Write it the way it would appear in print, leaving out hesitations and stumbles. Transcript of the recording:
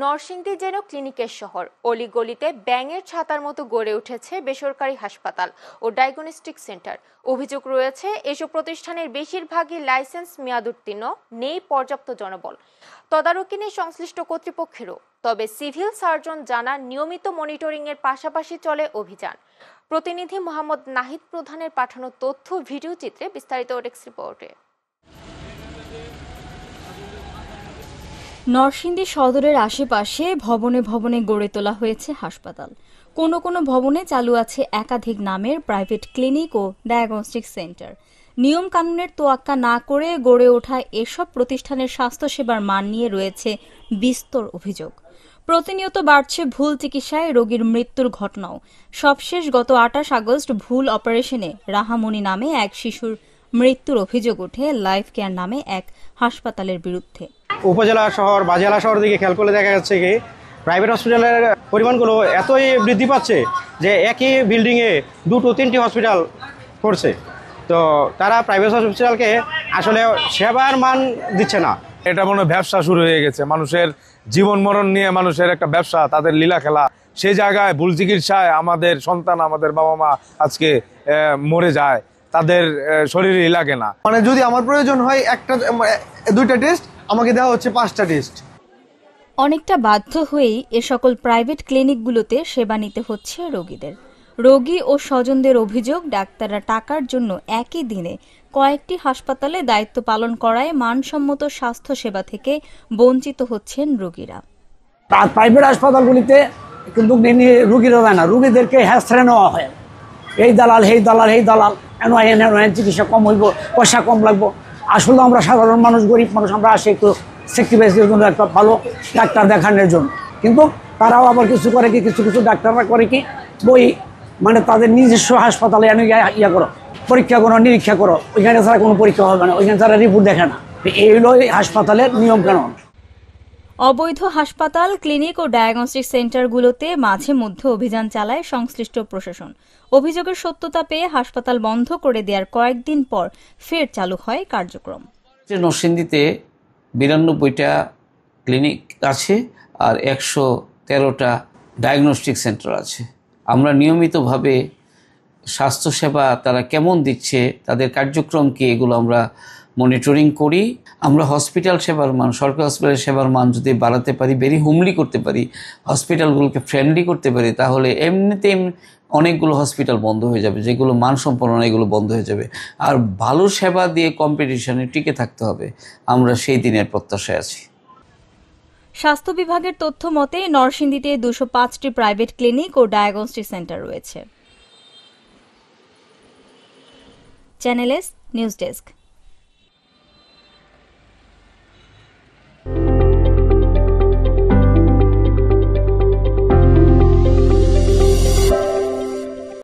নরসিংদী যেন ক্লিনিকের শহর। অলিগলিতে ব্যাঙের ছাতার মতো গড়ে উঠেছে বেসরকারি হাসপাতাল ও ডায়াগনস্টিক সেন্টার। অভিযোগ রয়েছে এসব প্রতিষ্ঠানের বেশিরভাগই লাইসেন্স মেয়াদোত্তীর্ণ, নেই পর্যাপ্ত জনবল। তদারকি নেই সংশ্লিষ্ট কর্তৃপক্ষেরও। তবে সিভিল সার্জন জানান, নিয়মিত মনিটরিংয়ের পাশাপাশি চলে অভিযান। প্রতিনিধি মোহাম্মদ নাহিদ প্রধানের পাঠানো তথ্য ভিডিও চিত্রে বিস্তারিত ডেস্ক রিপোর্টে। নরসিংদী সদরের আশেপাশে ভবনে ভবনে গড়ে তোলা হয়েছে হাসপাতাল। কোনো কোনো ভবনে চালু আছে একাধিক নামের প্রাইভেট ক্লিনিক ও ডায়াগনস্টিক সেন্টার। নিয়ম কানুনের তোয়াক্কা না করে গড়ে ওঠা এসব প্রতিষ্ঠানের স্বাস্থ্যসেবার মান নিয়ে রয়েছে বিস্তর অভিযোগ। প্রতিনিয়ত বাড়ছে ভুল চিকিৎসায় রোগীর মৃত্যুর ঘটনাও। সবশেষ গত 28 আগস্ট ভুল অপারেশনে রাহামণি নামে এক শিশুর মৃত্যুর অভিযোগ ওঠে লাইফ কেয়ার নামে এক হাসপাতালের বিরুদ্ধে। উপজেলা শহর বা জেলা শহর দিকে খেয়াল করলে দেখা যাচ্ছে কি প্রাইভেট হসপিটালের পরিমাণগুলো এতই বৃদ্ধি পাচ্ছে যে একই বিল্ডিংয়ে 2-3টি হসপিটাল করছে। তো তারা প্রাইভেট হসপিটালকে আসলে সেবার মান দিচ্ছে না। এটা মনে ব্যবসা শুরু হয়ে গেছে, মানুষের জীবন মরণ নিয়ে মানুষের একটা ব্যবসা, তাদের লীলা খেলা। সেই জায়গায় ভুল চিকিৎসায় আমাদের সন্তান, আমাদের বাবা মা আজকে মরে যায়, তাদের শরীরে লাগে না। মানে যদি আমার প্রয়োজন হয় 2টা টেস্ট, আমাকে দেওয়া হচ্ছে 5টা টেস্ট। অনেকটা বাধ্য হয়েই এ সকল প্রাইভেট ক্লিনিকগুলোতে সেবা নিতে হচ্ছে রোগীদের। রোগী ও স্বজনদের অভিযোগ, ডাক্তাররা টাকার জন্য একই দিনে কয়েকটি হাসপাতালে দায়িত্ব পালন করায় মানসম্মত স্বাস্থ্য সেবা থেকে বঞ্চিত হচ্ছেন রোগীরা। প্রাইভেট হাসপাতালগুলিতে কিন্তু রোগীরা যায় না, রোগীদেরকে হ্যাসড়ে নেওয়া হয়। এই দালাল, এই দালাল, এই দালাল, এন চিকিৎসা কম হইব, পয়সা কম লাগবো। আসলে আমরা সাধারণ মানুষ, গরিব মানুষ, আমরা আসি একটু সেক্রিফাইসের জন্য, একটা ভালো ডাক্তার দেখানোর জন্য। কিন্তু তারাও আবার কিছু করে কি, কিছু কিছু ডাক্তাররা করে কি, বই মানে তাদের নিজস্ব হাসপাতালে এনে ইয়া করো, পরীক্ষা করো, নিরীক্ষা করো। ওইখানে ছাড়া কোনো পরীক্ষা হবে না, ওইখানে ছাড়া রিপোর্ট দেখে না। এই হলো হাসপাতালের নিয়ম কানুন। অবৈধ হাসপাতাল, ক্লিনিক ও ডায়াগনস্টিক সেন্টারগুলোতে মাঝে মধ্যে অভিযান চালায় সংশ্লিষ্ট প্রশাসন। অভিযোগের সত্যতা পেয়ে হাসপাতাল বন্ধ করে দেওয়ার কয়েকদিন পর ফের চালু হয় কার্যক্রম। নরসিংদীতে 92টা ক্লিনিক আছে আর 113টা ডায়াগনস্টিক সেন্টার আছে। আমরা নিয়মিতভাবে স্বাস্থ্যসেবা তারা কেমন দিচ্ছে, তাদের কার্যক্রম কি, এগুলো আমরা মনিটরিং করি। আমরা হসপিটাল সেবার মান, সরকারি হসপিটালের সেবার মান যদি বাড়াতে পারি, ভেরি হোমলি করতে পারি, হসপিটালগুলোকে ফ্রেন্ডলি করতে পারি, তাহলে এমনিতে অনেকগুলো হসপিটাল বন্ধ হয়ে যাবে, যেগুলো মানসম্পন্ন না, এগুলো বন্ধ হয়ে যাবে। আর ভালো সেবা দিয়ে কম্পিটিশনে টিকে থাকতে হবে। আমরা সেই দিনের প্রত্যাশায় আছি। স্বাস্থ্য বিভাগের তথ্য মতে নরসিংদীতে 205টি প্রাইভেট ক্লিনিক ও ডায়াগনস্টিক সেন্টার রয়েছে। Channel S news desk.